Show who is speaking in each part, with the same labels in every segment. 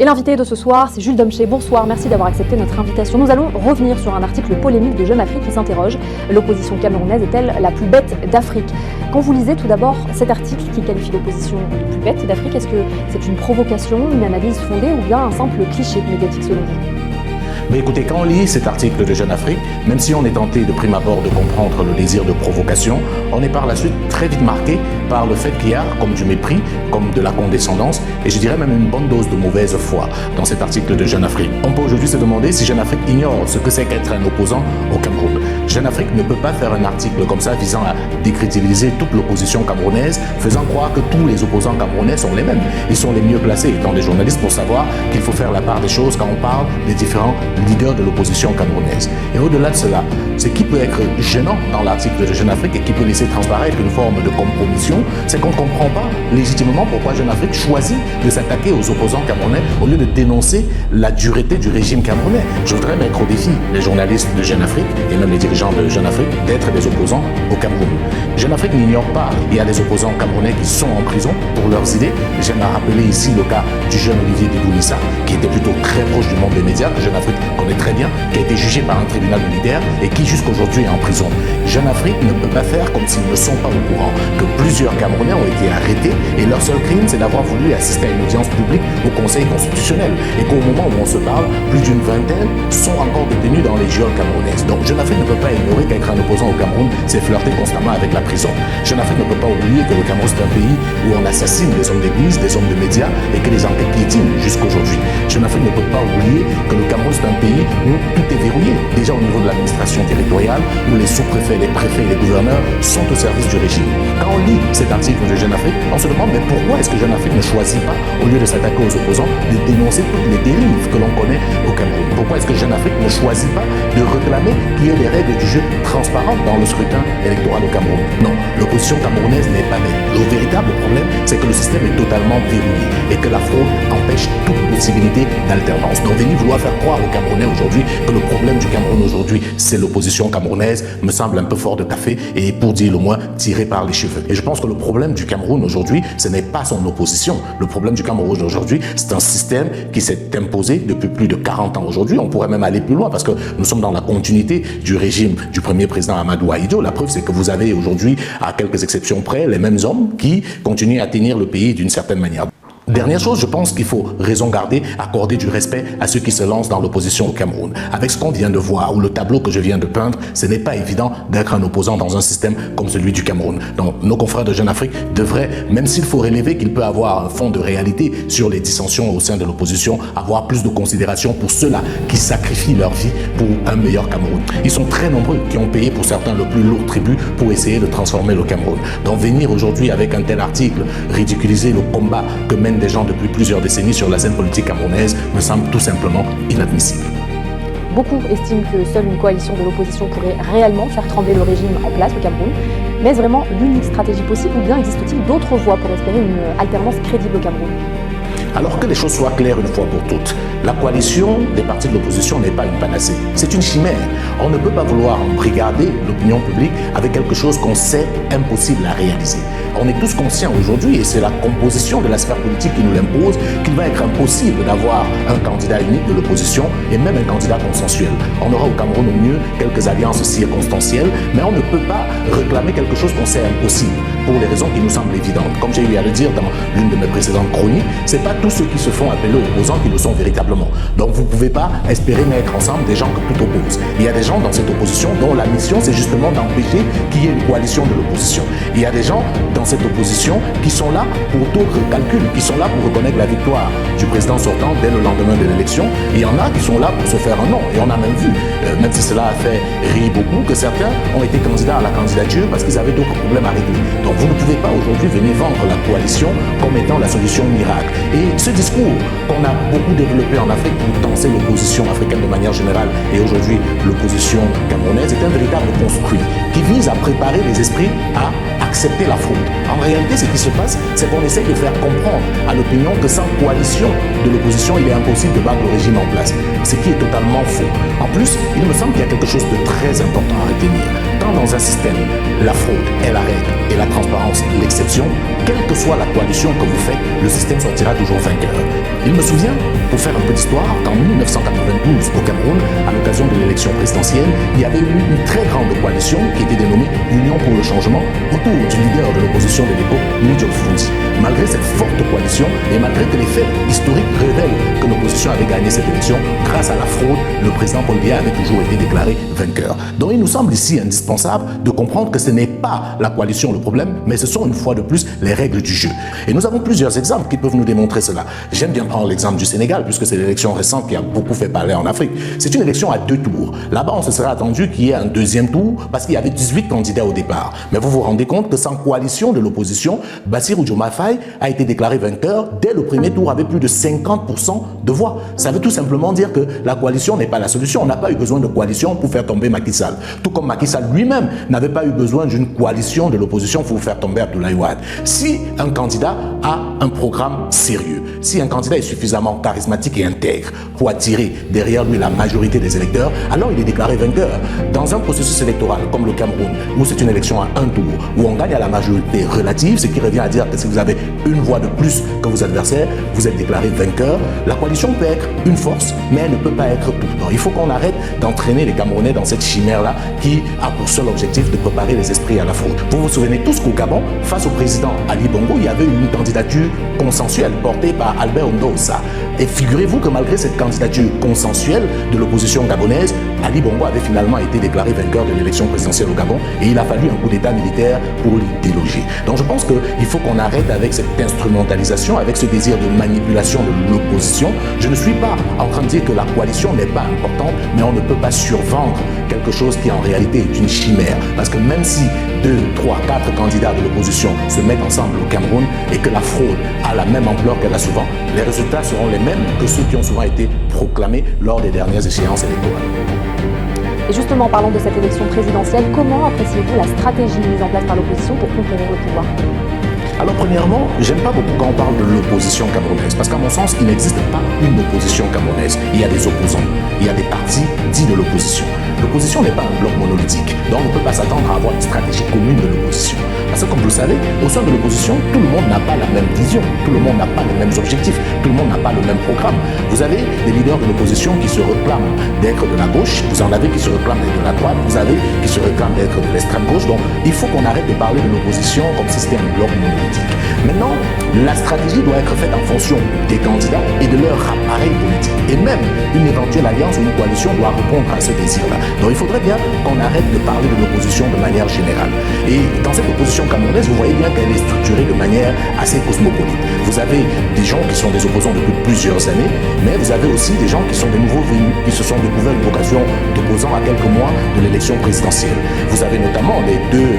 Speaker 1: Et l'invité de ce soir, c'est Jules Domché. Bonsoir, merci d'avoir accepté notre invitation. Nous allons revenir sur un article polémique de Jeune Afrique qui s'interroge. L'opposition camerounaise est-elle la plus bête d'Afrique? Quand vous lisez tout d'abord cet article qui qualifie l'opposition de plus bête d'Afrique, est-ce que c'est une provocation, une analyse fondée ou bien un simple cliché médiatique selon vous?
Speaker 2: Mais écoutez, quand on lit cet article de Jeune Afrique, même si on est tenté de prime abord de comprendre le désir de provocation, on est par la suite très vite marqué par le fait qu'il y a comme du mépris, comme de la condescendance, et je dirais même une bonne dose de mauvaise foi dans cet article de Jeune Afrique. On peut aujourd'hui se demander si Jeune Afrique ignore ce que c'est qu'être un opposant au Cameroun. Jeune Afrique ne peut pas faire un article comme ça visant à décrédibiliser toute l'opposition camerounaise, faisant croire que tous les opposants camerounais sont les mêmes. Ils sont les mieux placés, étant des journalistes, pour savoir qu'il faut faire la part des choses quand on parle des différents leader de l'opposition camerounaise. Et au-delà de cela, ce qui peut être gênant dans l'article de Jeune Afrique et qui peut laisser transparaître une forme de compromission, c'est qu'on ne comprend pas légitimement pourquoi Jeune Afrique choisit de s'attaquer aux opposants camerounais au lieu de dénoncer la dureté du régime camerounais. Je voudrais mettre au défi les journalistes de Jeune Afrique et même les dirigeants de Jeune Afrique d'être des opposants au Cameroun. Jeune Afrique n'ignore pas qu'il y a des opposants camerounais qui sont en prison pour leurs idées. J'aime à rappeler ici le cas du jeune Olivier Digounissa, qui était plutôt très proche du monde des médias, que Jeune Afrique connaît très bien, qui a été jugé par un tribunal militaire et qui jusqu'aujourd'hui est en prison. Jeune Afrique ne peut pas faire comme s'ils ne sont pas au courant que plusieurs Camerounais ont été arrêtés et leur seul crime c'est d'avoir voulu assister à une audience publique au Conseil constitutionnel et qu'au moment où on se parle, plus d'une vingtaine sont encore détenus dans les geôles camerounaises. Donc Jeune Afrique ne peut pas ignorer qu'être un opposant au Cameroun, c'est flirter constamment avec la prison. Jeune Afrique ne peut pas oublier que le Cameroun c'est un pays où on assassine des hommes d'église, des hommes de médias et que les enquêtes piétinent jusqu'aujourd'hui. Jeune Afrique ne peut pas oublier que le Cameroun c'est un pays où tout est verrouillé, déjà au niveau de l'administration territoriale, où les sous-préfets, les préfets et les gouverneurs sont au service du régime. Quand on lit cet article de Jeune Afrique, on se demande mais pourquoi est-ce que Jeune Afrique ne choisit pas, au lieu de s'attaquer aux opposants, de dénoncer toutes les dérives que l'on connaît au Cameroun? Pourquoi est-ce que Jeune Afrique ne choisit pas de réclamer qu'il y ait des règles du jeu transparentes dans le scrutin électoral au Cameroun? Non, l'opposition camerounaise n'est pas bête. Le véritable problème, c'est que le système est totalement verrouillé et que la fraude empêche toute possibilité d'alternance. Donc venir vouloir faire croire aux Camerounais aujourd'hui que le problème du Cameroun aujourd'hui, c'est l'opposition camerounaise, me semble un peu fort de café et pour dire le moins tiré par les cheveux. Et je pense que le problème du Cameroun aujourd'hui, ce n'est pas son opposition. Le problème du Cameroun aujourd'hui, c'est un système qui s'est imposé depuis plus de 40 ans aujourd'hui. On pourrait même aller plus loin parce que nous sommes dans la continuité du régime du premier président Amadou Ahidjo. La preuve, c'est que vous avez aujourd'hui, à quelques exceptions près, les mêmes hommes qui continuent à tenir le pays d'une certaine manière. Dernière chose, je pense qu'il faut raison garder, accorder du respect à ceux qui se lancent dans l'opposition au Cameroun. Avec ce qu'on vient de voir, ou le tableau que je viens de peindre, ce n'est pas évident d'être un opposant dans un système comme celui du Cameroun. Donc nos confrères de Jeune Afrique devraient, même s'il faut relever qu'il peut avoir un fond de réalité sur les dissensions au sein de l'opposition, avoir plus de considération pour ceux-là qui sacrifient leur vie pour un meilleur Cameroun. Ils sont très nombreux qui ont payé pour certains le plus lourd tribut pour essayer de transformer le Cameroun. Donc venir aujourd'hui avec un tel article, ridiculiser le combat que mènent des gens depuis plusieurs décennies sur la scène politique camerounaise me semble tout simplement inadmissible.
Speaker 1: Beaucoup estiment que seule une coalition de l'opposition pourrait réellement faire trembler le régime en place au Cameroun. Mais est-ce vraiment l'unique stratégie possible ou bien existe-t-il d'autres voies pour espérer une alternance crédible au Cameroun?
Speaker 2: Alors que les choses soient claires une fois pour toutes, la coalition des partis de l'opposition n'est pas une panacée, c'est une chimère. On ne peut pas vouloir brigader l'opinion publique avec quelque chose qu'on sait impossible à réaliser. On est tous conscients aujourd'hui, et c'est la composition de la sphère politique qui nous l'impose, qu'il va être impossible d'avoir un candidat unique de l'opposition et même un candidat consensuel. On aura au Cameroun au mieux quelques alliances circonstancielles, mais on ne peut pas réclamer quelque chose qu'on sait impossible, pour des raisons qui nous semblent évidentes. Comme j'ai eu à le dire dans l'une de mes précédentes chroniques, c'est pas tous ceux qui se font appeler opposants qui le sont véritablement. Donc vous ne pouvez pas espérer mettre ensemble des gens que tout oppose. Il y a des gens dans cette opposition dont la mission c'est justement d'empêcher qu'il y ait une coalition de l'opposition. Il y a des gens dans cette opposition qui sont là pour d'autres calculs, qui sont là pour reconnaître la victoire du président sortant dès le lendemain de l'élection. Et il y en a qui sont là pour se faire un nom. Et on a même vu, même si cela a fait rire beaucoup, que certains ont été candidats à la candidature parce qu'ils avaient d'autres problèmes à régler. Donc vous ne pouvez pas aujourd'hui venir vendre la coalition comme étant la solution miracle. Et ce discours qu'on a beaucoup développé en Afrique pour danser l'opposition africaine de manière générale et aujourd'hui l'opposition camerounaise est un véritable construit qui vise à préparer les esprits à accepter la fraude. En réalité, ce qui se passe, c'est qu'on essaye de faire comprendre à l'opinion que sans coalition de l'opposition, il est impossible de battre le régime en place. Ce qui est totalement faux. En plus, il me semble qu'il y a quelque chose de très important à retenir. Tant dans un système, la fraude est la règle et la transparence l'exception, quelle que soit la coalition que vous faites, le système sortira toujours vainqueur. Il me souvient, pour faire un peu d'histoire, qu'en 1992, au Cameroun, à l'occasion de l'élection présidentielle, il y avait eu une très grande coalition qui était dénommée Union pour le changement autour du leader de l'opposition de l'époque, Nigel Fundi. Malgré cette forte coalition et malgré que les faits historiques révèlent que l'opposition avait gagné cette élection, grâce à la fraude, le président Paul Biya avait toujours été déclaré vainqueur. Donc il nous semble ici indispensable de comprendre que ce n'est pas la coalition le problème, mais ce sont une fois de plus les règles du jeu. Et nous avons plusieurs exemples qui peuvent nous démontrer cela. J'aime bien prendre l'exemple du Sénégal, puisque c'est l'élection récente qui a beaucoup fait parler en Afrique. C'est une élection à 2 tours. Là-bas, on se serait attendu qu'il y ait un deuxième tour, parce qu'il y avait 18 candidats au départ. Mais vous vous rendez compte que sans coalition de l'opposition, Bassirou Diomaye Faye a été déclaré vainqueur dès le premier tour avec plus de 50% de voix. Ça veut tout simplement dire que la coalition n'est pas la solution. On n'a pas eu besoin de coalition pour faire tomber Macky Sall. Tout comme Macky Sall lui-même n'avait pas eu besoin d'une coalition de l'opposition pour faire tomber Abdoulaye Wade. Si un candidat a un programme sérieux, si un candidat est suffisamment charismatique et intègre pour attirer derrière lui la majorité des électeurs, alors il est déclaré vainqueur. Dans un processus électoral comme le Cameroun, où c'est une élection à un tour, où on gagne à la majorité relative, ce qui revient à dire que si vous avez une voix de plus que vos adversaires, vous êtes déclaré vainqueur. La coalition peut être une force, mais elle ne peut pas être tout le temps. Il faut qu'on arrête d'entraîner les Camerounais dans cette chimère-là qui a pour seul objectif de préparer les esprits à la fraude. Vous vous souvenez tous qu'au Gabon, face au président Ali Bongo, il y avait une candidature consensuelle portée par Albert Ndosa. Et figurez-vous que malgré cette candidature consensuelle de l'opposition gabonaise, Ali Bongo avait finalement été déclaré vainqueur de l'élection présidentielle au Gabon et il a fallu un coup d'état militaire pour l'y déloger. Donc je pense qu'il faut qu'on arrête avec cette instrumentalisation, avec ce désir de manipulation de l'opposition. Je ne suis pas en train de dire que la coalition n'est pas importante, mais on ne peut pas survendre quelque chose qui en réalité est une chimère. Parce que même si 2, 3, 4 candidats de l'opposition se mettent ensemble au Cameroun et que la fraude a la même ampleur qu'elle a souvent, les résultats seront les mêmes que ceux qui ont souvent été proclamés lors des dernières échéances électorales.
Speaker 1: Et justement, parlant de cette élection présidentielle, comment appréciez-vous la stratégie mise en place par l'opposition pour conquérir le pouvoir ?
Speaker 2: Alors premièrement, j'aime pas beaucoup quand on parle de l'opposition camerounaise, parce qu'à mon sens, il n'existe pas une opposition camerounaise. Il y a des opposants, il y a des partis dits de l'opposition. L'opposition n'est pas un bloc monolithique, donc on ne peut pas s'attendre à avoir une stratégie commune de l'opposition. Parce que comme vous le savez, au sein de l'opposition, tout le monde n'a pas la même vision, tout le monde n'a pas les mêmes objectifs, tout le monde n'a pas le même programme. Vous avez des leaders de l'opposition qui se réclament d'être de la gauche, vous en avez qui se réclament d'être de la droite, vous avez qui se réclament d'être de l'extrême gauche, donc il faut qu'on arrête de parler de l'opposition comme si c'était un bloc monolithique. Maintenant, la stratégie doit être faite en fonction des candidats et de leur appareil politique. Et même une éventuelle alliance ou une coalition doit répondre à ce désir-là. Donc il faudrait bien qu'on arrête de parler de l'opposition de manière générale. Et dans cette opposition camerounaise, vous voyez bien qu'elle est structurée de manière assez cosmopolite. Vous avez des gens qui sont des opposants depuis plusieurs années, mais vous avez aussi des gens qui sont des nouveaux venus, qui se sont découverts une vocation d'opposants à quelques mois de l'élection présidentielle. Vous avez notamment les deux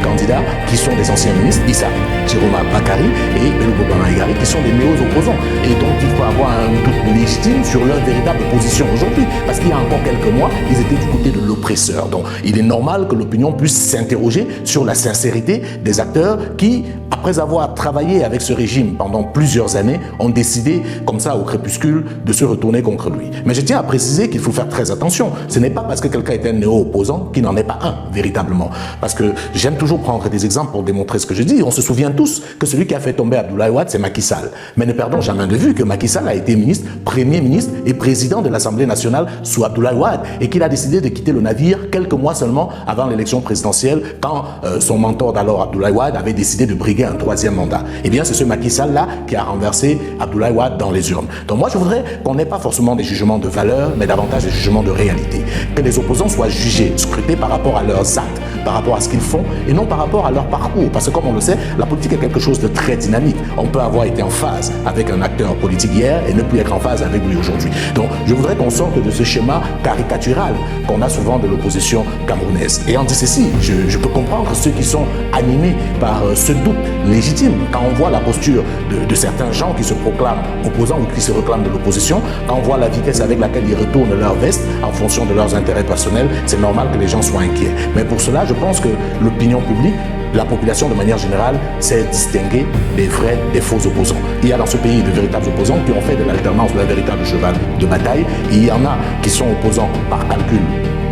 Speaker 2: candidats qui sont des anciens ministres, Issa Chiroma Bakary et Bello Bobana-Egari, qui sont des néo-opposants et donc il faut avoir un doute légitime sur leur véritable position aujourd'hui, parce qu'il y a encore quelques mois, ils étaient du côté de l'oppresseur. Donc il est normal que l'opinion puisse s'interroger sur la sincérité des acteurs qui, après avoir travaillé avec ce régime pendant plusieurs années, ont décidé, comme ça au crépuscule, de se retourner contre lui. Mais je tiens à préciser qu'il faut faire très attention. Ce n'est pas parce que quelqu'un est un néo-opposant qu'il n'en est pas un, véritablement. Parce que j'aime toujours prendre des exemples pour démontrer ce que je dis. On se souvient tous que celui qui a fait tomber Abdoulaye Wade, c'est Macky Sall. Mais ne perdons jamais de vue que Macky Sall a été ministre, premier ministre et président de l'Assemblée nationale sous Abdoulaye Wade et qu'il a décidé de quitter le navire quelques mois seulement avant l'élection présidentielle quand son mentor d'alors, Abdoulaye Wade, avait décidé de briguer un troisième mandat. Eh bien, c'est ce Macky Sall-là qui a renversé Abdoulaye Wade dans les urnes. Donc moi, je voudrais qu'on n'ait pas forcément des jugements de valeur, mais davantage des jugements de réalité. Que les opposants soient jugés, scrutés par rapport à leurs actes, par rapport à ce qu'ils font et non par rapport à leur parcours. Parce que comme on le sait, la politique est quelque chose de très dynamique. On peut avoir été en phase avec un acteur politique hier et ne plus être en phase avec lui aujourd'hui. Donc je voudrais qu'on sorte de ce schéma caricatural qu'on a souvent de l'opposition camerounaise. Et on dit ceci, je peux comprendre ceux qui sont animés par ce doute légitime quand on voit la posture de certains gens qui se proclament opposants ou qui se réclament de l'opposition, quand on voit la vitesse avec laquelle ils retournent leur veste en fonction de leurs intérêts personnels, c'est normal que les gens soient inquiets. Mais pour cela, je pense que l'opinion publique, la population de manière générale, sait distinguer les vrais des faux opposants. Il y a dans ce pays de véritables opposants qui ont fait de l'alternance leur véritable cheval de bataille. Et il y en a qui sont opposants par calcul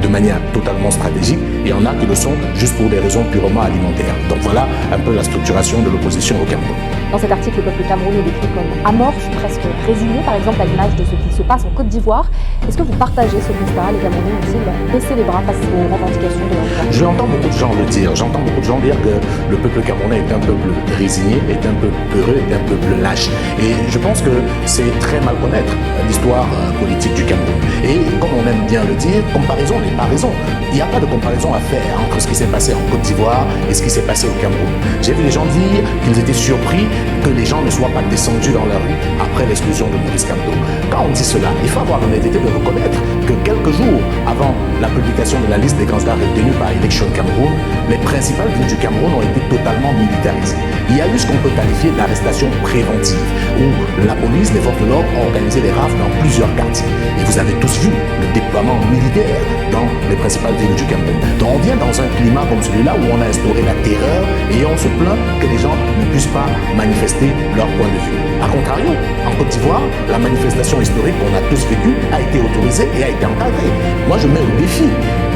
Speaker 2: de manière totalement stratégique et il y en a qui le sont juste pour des raisons purement alimentaires. Donc voilà un peu la structuration de l'opposition au Cameroun.
Speaker 1: Dans cet article, le peuple camerounais est décrit comme amorphe, presque résigné, par exemple à l'image de ce qui se passe en Côte d'Ivoire. Est-ce que vous partagez ce constat? Les Camerounais ont-ils baissé les bras face aux revendications de leur gouvernement?
Speaker 2: J'entends beaucoup de gens le dire. J'entends beaucoup de gens dire que le peuple camerounais est un peuple résigné, est un peuple peureux, est un peuple lâche. Et je pense que c'est très mal connaître l'histoire politique du Cameroun. Et comme on aime bien le dire, comparaison n'est pas raison. Il n'y a pas de comparaison à faire entre ce qui s'est passé en Côte d'Ivoire et ce qui s'est passé au Cameroun. J'ai vu les gens dire qu'ils étaient surpris que les gens ne soient pas descendus dans la rue après l'exclusion de Maurice Kamto. Quand on dit cela, il faut avoir l'honnêteté de reconnaître que quelques jours avant la publication de la liste des candidats retenus par Election Cameroun, les principales villes du Cameroun ont été totalement militarisées. Il y a eu ce qu'on peut qualifier d'arrestation préventive, où la police, les forces de l'ordre ont organisé des rafles dans plusieurs quartiers. Et vous avez tous vu le déploiement militaire dans les principales villes du Cameroun. Donc on vient dans un climat comme celui-là où on a instauré la terreur et on se plaint que les gens ne puissent pas manifester leur point de vue. A contrario, en Côte d'Ivoire, la manifestation historique qu'on a tous vécue a été autorisée et a été encadrée. Moi, je mets au défi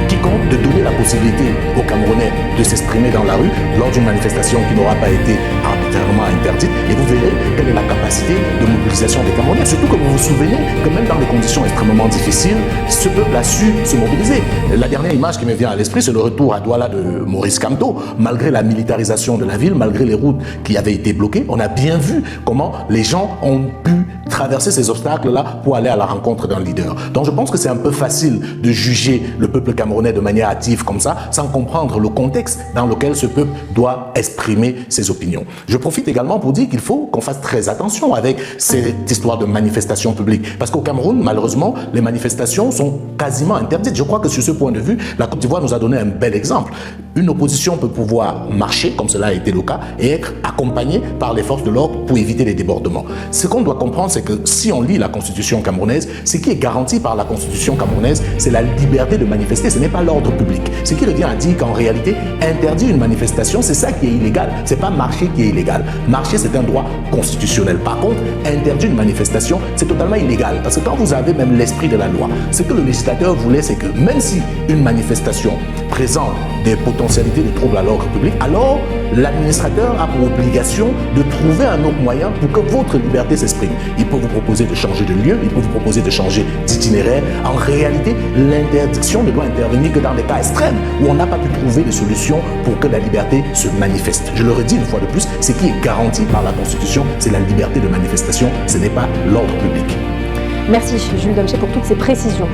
Speaker 2: quiconque de donner la possibilité aux Camerounais de s'exprimer dans la rue lors d'une manifestation qui n'aura pas été arbitrairement interdite et vous verrez quelle est la capacité de mobilisation des Camerounais. Surtout que vous vous souvenez que même dans des conditions extrêmement difficiles, ce peuple a su se mobiliser. La dernière image qui me vient à l'esprit, c'est le retour à Douala de Maurice Kamto. Malgré la militarisation de la ville, malgré les routes qui avaient été bloquées, on a bien vu comment les gens ont pu traverser ces obstacles-là pour aller à la rencontre d'un leader. Donc je pense que c'est un peu facile de juger le peuple camerounais de manière hâtive comme ça, sans comprendre le contexte dans lequel ce peuple doit exprimer ses opinions. Je profite également pour dire qu'il faut qu'on fasse très attention avec cette histoire de manifestation publique. Parce qu'au Cameroun, malheureusement, les manifestations sont quasiment interdites. Je crois que sur ce point de vue, la Côte d'Ivoire nous a donné un bel exemple. Une opposition peut pouvoir marcher, comme cela a été le cas, et être accompagnée par les forces de l'ordre pour éviter les débordements. Ce qu'on doit comprendre, c'est que si on lit la Constitution camerounaise, ce qui est garanti par la Constitution camerounaise, c'est la liberté de manifester, ce n'est pas l'ordre public. Ce qui revient à dire qu'en réalité, interdire une manifestation, c'est ça qui est illégal. C'est pas marcher qui est illégal. Marcher, c'est un droit constitutionnel. Par contre, interdire une manifestation, c'est totalement illégal. Parce que quand vous avez même l'esprit de la loi, ce que le législateur voulait, c'est que même si une manifestation présente des potentialités de troubles à l'ordre public, alors l'administrateur a pour obligation de trouver un autre moyen pour que votre liberté s'exprime. Il peut vous proposer de changer de lieu, il peut vous proposer de changer d'itinéraire. En réalité, l'interdiction ne doit intervenir que dans des cas extrêmes où on n'a pas pu trouver de solution pour que la liberté se manifeste. Je le redis une fois de plus, ce qui est garanti par la Constitution, c'est la liberté de manifestation, ce n'est pas l'ordre public.
Speaker 1: Merci Jules Domché pour toutes ces précisions.